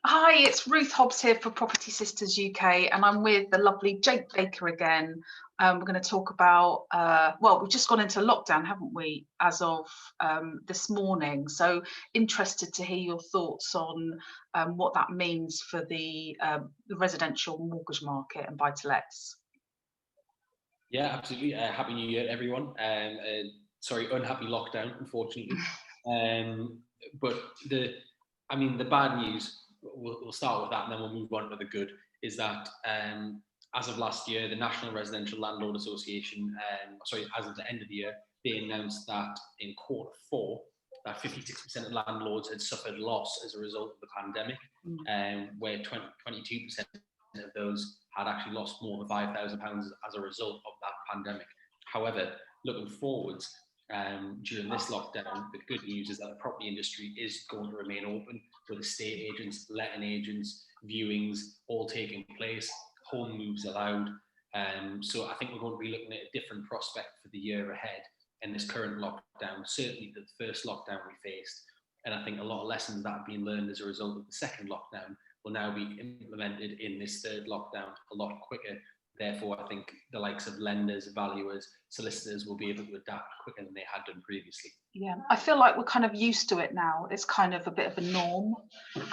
Hi, it's Ruth Hobbs here for Property Sisters UK, and I'm with the lovely Jake Baker again. We're going to talk about, well, we've just gone into lockdown, haven't we, as of this morning? So interested to hear your thoughts on what that means for the residential mortgage market and buy-to-lets. Yeah, absolutely. Happy New Year, everyone. Sorry, unhappy lockdown, unfortunately. But the bad news, we'll start with that and then we'll move on to the good, is that as of last year, the National Residential Landlord Association, as of the end of the year, they announced that in quarter four, that 56% of landlords had suffered loss as a result of the pandemic, where 22% of those had actually lost more than £5,000 as a result of that pandemic. However, looking forwards, during this lockdown, the good news is that the property industry is going to remain open, with estate agents, letting agents, viewings all taking place, home moves allowed. So I think we're going to be looking at a different prospect for the year ahead in this current lockdown, certainly the first lockdown we faced. And I think a lot of lessons that have been learned as a result of the second lockdown will now be implemented in this third lockdown a lot quicker. Therefore, I think the likes of lenders, valuers, solicitors will be able to adapt quicker than they had done previously. Yeah, I feel like we're kind of used to it now. It's kind of a bit of a norm.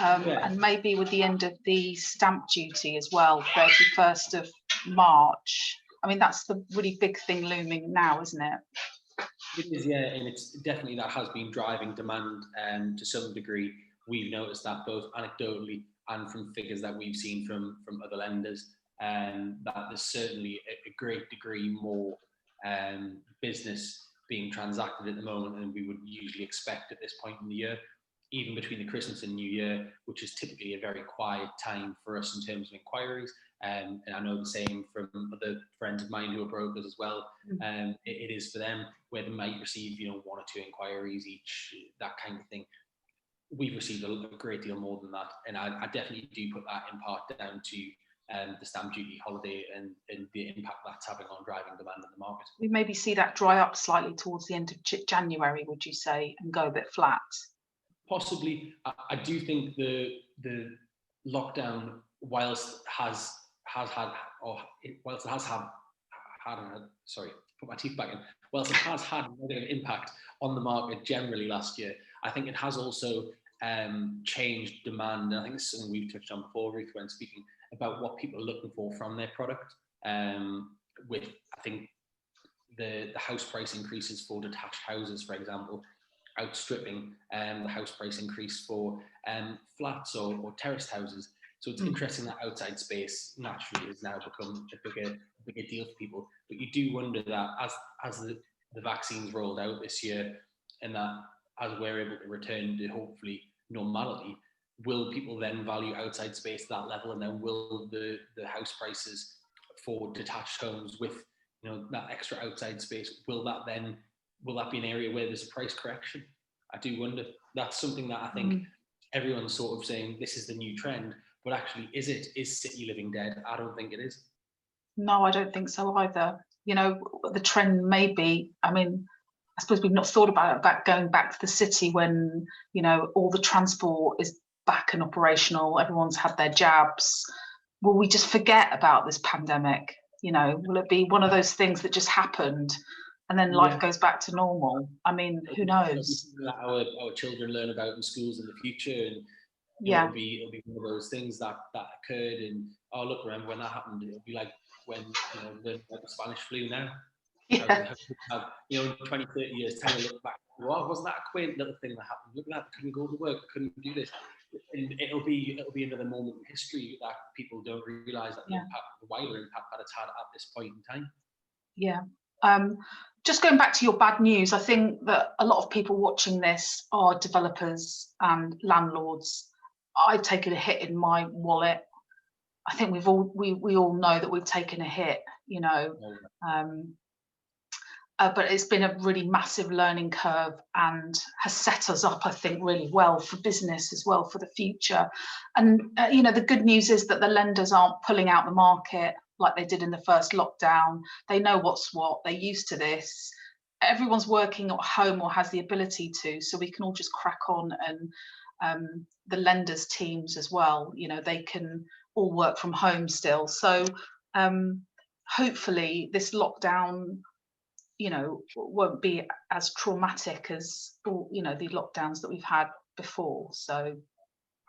And maybe with the end of the stamp duty as well, 31st of March. I mean, that's the really big thing looming now, isn't it? It is, yeah, and it's definitely that has been driving demand to some degree. We've noticed that both anecdotally and from figures that we've seen from other lenders, that there's certainly a great degree more business being transacted at the moment than we would usually expect at this point in the year, even between the Christmas and New Year, which is typically a very quiet time for us in terms of inquiries. And I know the same from other friends of mine who are brokers as well. It is for them, where they might receive, one or two inquiries each, that kind of thing. We've received a great deal more than that, and I definitely do put that in part down to the stamp duty holiday and the impact that's having on driving demand in the market. We maybe see that dry up slightly towards the end of January, would you say, and go a bit flat? Possibly. I do think the lockdown, whilst it has had a negative impact on the market generally last year, I think it has also changed demand. And I think it's something we've touched on before, Ruth, when speaking about what people are looking for from their product. With, I think, the house price increases for detached houses, for example, outstripping the house price increase for flats or terraced houses. So it's interesting that outside space naturally has now become a bigger deal for people. But you do wonder that as the vaccines rolled out this year, and that as we're able to return to hopefully normality, will people then value outside space to that level, and then will the house prices for detached homes with that extra outside space, will that be an area where there's a price correction? I do wonder. That's something that I think everyone's sort of saying this is the new trend, but actually, is city living dead? I don't think it is. No, I don't think so either. The trend may be, I mean, I suppose we've not thought about going back to the city when, all the transport is back and operational, everyone's had their jabs. Will we just forget about this pandemic? Will it be one of those things that just happened and then life goes back to normal? I mean, who knows? That our children learn about in schools in the future, and it'll be one of those things that occurred, and look, remember when that happened? It'll be like when the Spanish flu now. Yeah. 20, 30 years time to look back. Well, wasn't that a quaint little thing that happened? Look at that, I couldn't go to work, I couldn't do this. And it'll be another moment in history that people don't realise that the wider impact that it's had at this point in time. Yeah. Just going back to your bad news, I think that a lot of people watching this are developers and landlords. I've taken a hit in my wallet. I think we all know that we've taken a hit, but it's been a really massive learning curve and has set us up, I think, really well for business as well for the future. And, the good news is that the lenders aren't pulling out the market like they did in the first lockdown. They know what's what, they're used to this. Everyone's working at home or has the ability to, so we can all just crack on the lenders teams as well, you know, they can all work from home still. So hopefully this lockdown, you know, won't be as traumatic as all, you know, the lockdowns that we've had before. So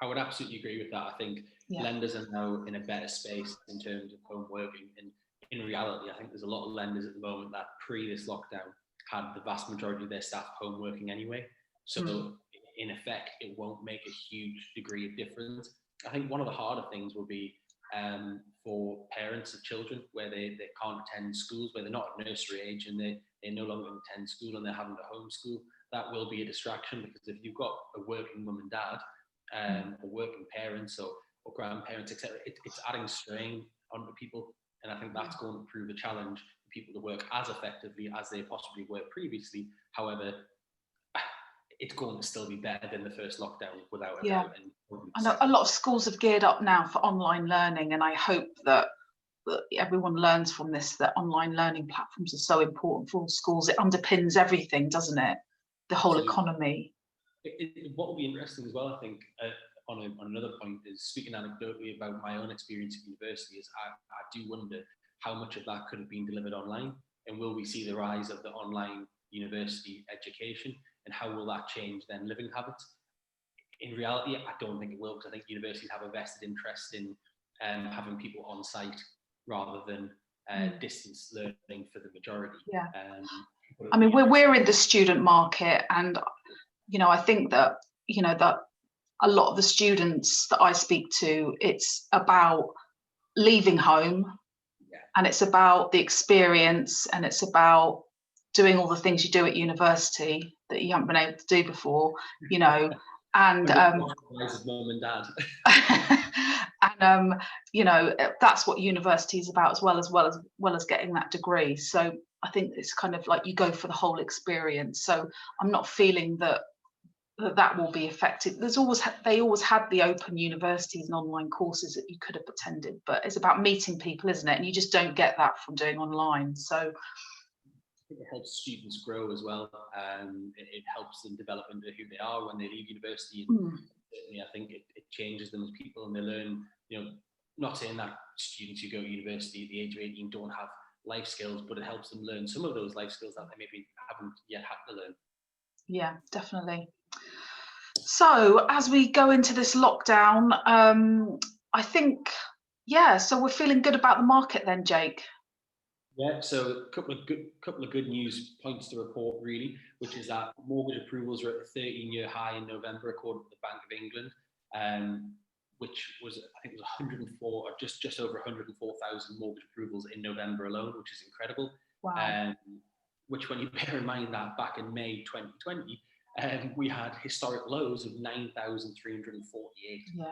I would absolutely agree with that. I think lenders are now in a better space in terms of home working. And in reality, I think there's a lot of lenders at the moment that pre this lockdown had the vast majority of their staff home working anyway. So in effect, it won't make a huge degree of difference. I think one of the harder things will be for parents of children where they can't attend schools, where they're not at nursery age and they no longer attend school and they're having to homeschool. That will be a distraction, because if you've got a working mum and dad, or working parents or grandparents, etc., it's adding strain onto people. And I think that's going to prove a challenge for people to work as effectively as they possibly were previously. However, it's going to still be better than the first lockdown, without a doubt. And I know a lot of schools have geared up now for online learning, and I hope that everyone learns from this, that online learning platforms are so important for all schools. It underpins everything, doesn't it? The whole economy. What will be interesting as well, I think, on another point, is speaking anecdotally about my own experience at university, is I do wonder how much of that could have been delivered online, and will we see the rise of the online university education, and how will that change then living habits? In reality, I don't think it will, because I think universities have a vested interest in having people on site rather than distance learning for the majority. I mean, we're in the student market, and you know, I think that, you know, that a lot of the students that I speak to, it's about leaving home, and it's about the experience, and it's about doing all the things you do at university that you haven't been able to do before, you know. And mum and dad. and you know, that's what university is about, as well as getting that degree. So I think it's kind of like you go for the whole experience. So I'm not feeling that will be affected. They always had the open universities and online courses that you could have attended, but it's about meeting people, isn't it? And you just don't get that from doing online. So I think it helps students grow as well. It helps them develop into who they are when they leave university. And certainly, I think it changes them as people, and they learn. You know, not saying that students who go to university at the age of 18 don't have life skills, but it helps them learn some of those life skills that they maybe haven't yet had to learn. Yeah, definitely. So as we go into this lockdown, I think, so we're feeling good about the market then, Jake. Yeah, so a couple of good news points to report, really, which is that mortgage approvals are at a 13-year high in November, according to the Bank of England, which was, I think, it was 104 or just over 104,000 mortgage approvals in November alone, which is incredible. Wow. Which, when you bear in mind that back in May 2020, we had historic lows of 9,348. Yeah.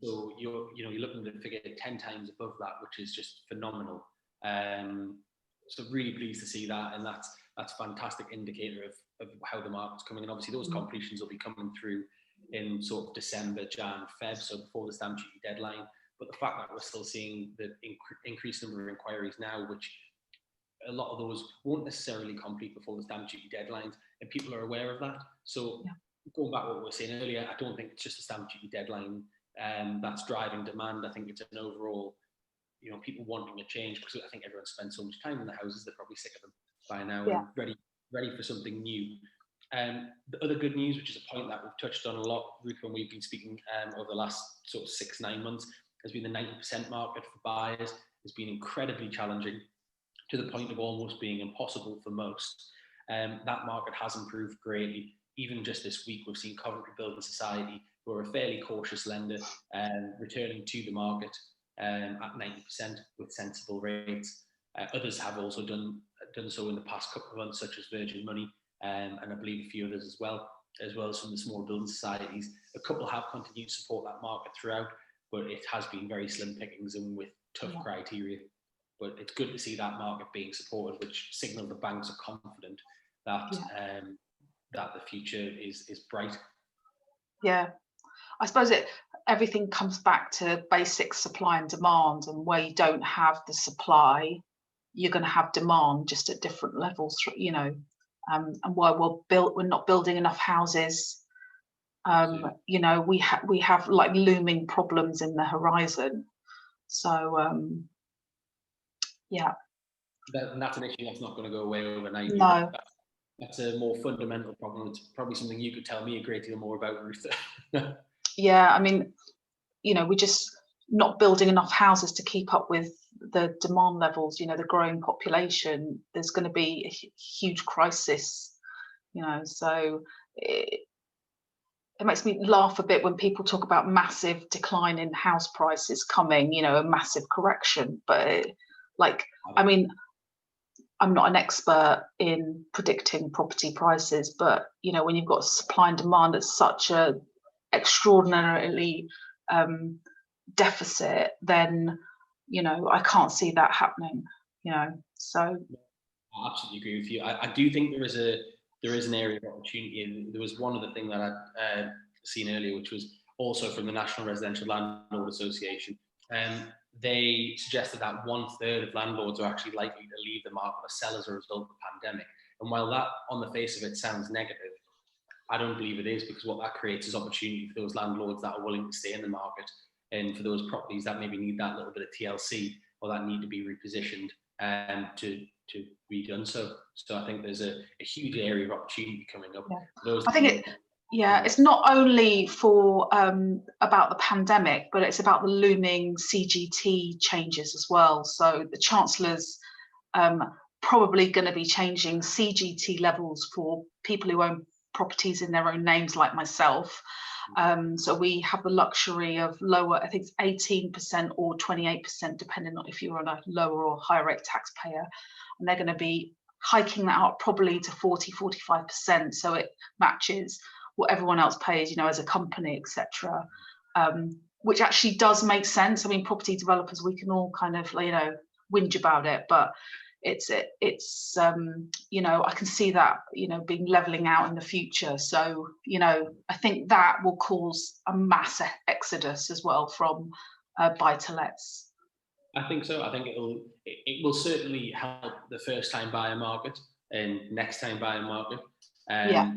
So you're looking at a figure 10 times above that, which is just phenomenal. So really pleased to see that, and that's a fantastic indicator of how the market's coming. And obviously those completions will be coming through in sort of December, Jan, Feb, so before the stamp duty deadline. But the fact that we're still seeing the increased number of inquiries now, which a lot of those won't necessarily complete before the stamp duty deadlines, and people are aware of that. So going back to what we were saying earlier, I don't think it's just a stamp duty deadline that's driving demand. I think it's an overall, people wanting a change, because I think everyone spends so much time in the houses, they're probably sick of them by now and ready for something new. The other good news, which is a point that we've touched on a lot, Ruth, when we've been speaking over the last sort of 6-9 months, has been the 90% market for buyers. Has been incredibly challenging, to the point of almost being impossible for most. That market has improved greatly. Even just this week, we've seen Coventry Building Society, who are a fairly cautious lender, returning to the market at 90% with sensible rates. Others have also done so in the past couple of months, such as Virgin Money, and I believe a few others as well as from the smaller building societies. A couple have continued to support that market throughout, but it has been very slim pickings and with tough criteria. But it's good to see that market being supported, which signals the banks are confident that that the future is bright. Yeah, I suppose everything comes back to basic supply and demand, and where you don't have the supply, you're going to have demand, just at different levels, and why we're not building enough houses, You know, we have like looming problems in the horizon. So yeah. That's an issue that's not going to go away overnight. No. That's a more fundamental problem. It's probably something you could tell me a great deal more about, Ruth. Yeah, I mean, you know, we're just not building enough houses to keep up with the demand levels, you know, the growing population. There's going to be a huge crisis, you know, so it makes me laugh a bit when people talk about massive decline in house prices coming, you know, a massive correction. But like, I mean, I'm not an expert in predicting property prices, but you know, when you've got supply and demand at such a extraordinarily deficit, then you know, I can't see that happening. You know, so I absolutely agree with you. I do think there is an area of opportunity, and there was one other thing that I'd seen earlier, which was also from the National Residential Landlord Association. They suggested that 1/3 of landlords are actually likely to leave the market or sell as a result of the pandemic. And while that, on the face of it, sounds negative, I don't believe it is, because what that creates is opportunity for those landlords that are willing to stay in the market, and for those properties that maybe need that little bit of TLC or that need to be repositioned to be done so. So I think there's a huge area of opportunity coming up. Yeah. I think it's not only for about the pandemic, but it's about the looming CGT changes as well. So the Chancellor's probably going to be changing CGT levels for people who own properties in their own names, like myself. So we have the luxury of lower, I think it's 18% or 28%, depending on if you're on a lower or higher rate taxpayer. And they're going to be hiking that up probably to 40-45%. So it matches what everyone else pays, you know, as a company, etc. Which actually does make sense. I mean, property developers, we can all kind of, you know, whinge about it, but it's you know, I can see that, you know, being leveling out in the future. So, you know, I think that will cause a mass exodus as well from buy-to-lets. I think so. I think it will certainly help the first-time buyer market and next-time buyer market,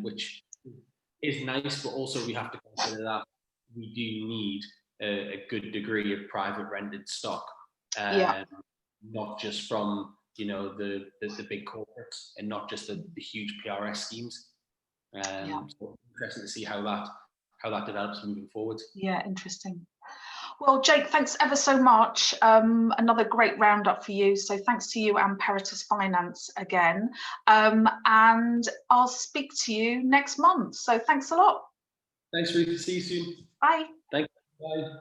which is nice. But also we have to consider that we do need a good degree of private rented stock, not just from, you know, the big corporates, and not just the huge PRS schemes. So interesting to see how that develops moving forward. Yeah, interesting. Well, Jake, thanks ever so much. Another great roundup for you. So thanks to you and Peritus Finance again. And I'll speak to you next month. So thanks a lot. Thanks, Ruth. See you soon. Bye. Thanks. Bye.